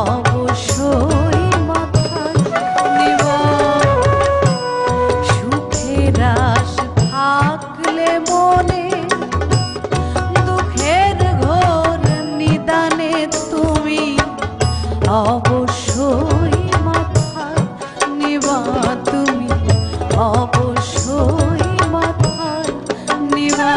অবশ্যই মাথায় নিবা। সুখের আশ থাকলে মনে দুঃখের ঘোর নিদানে তুমি অবশ্যই মাথায় নিবা। তুমি অবশ্যই মাথায় নিবা।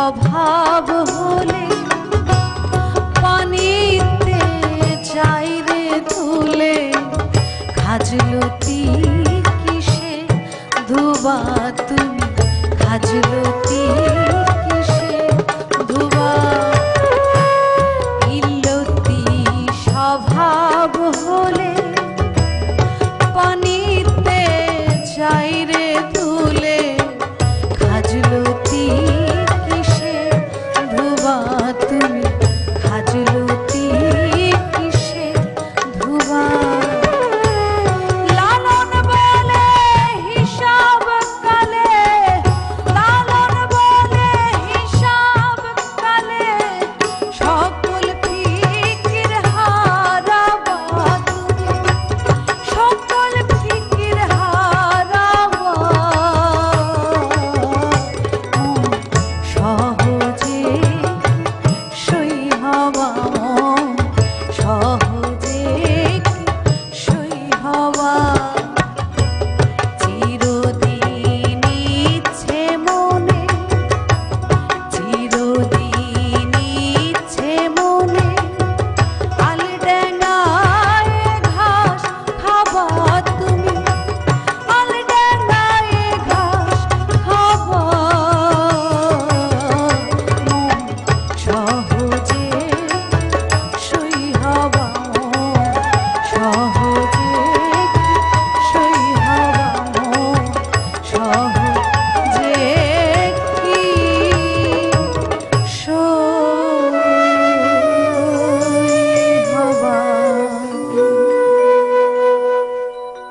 অভাব হলে পানিতে যাই রে তুলে। খাজলতি কিসে ধুবা তুমি, খাজলতি কিসে ধুবা। ইল্লতি স্বভাব হলে পানিতে যাই রে তুলে। খাজলতি তুমি খাজলতি কিসে ধুবা। লালন বলে হিসাব কালে, লালন বলে হিসাব কালে সকল ফিকির হারাবা। তুমি সকল ফিকির হারাবা। সহজে সই হওয়া সহজে সই হওয়া। চিরদিন ইচ্ছে মনে, চিরদিন ইচ্ছে মনে আলডাঙায় ঘাস খাবা। তুমি আলডাঙায় ঘাস খাবা। সহজে সই হওয়া সহজে সই হওয়া সহজে।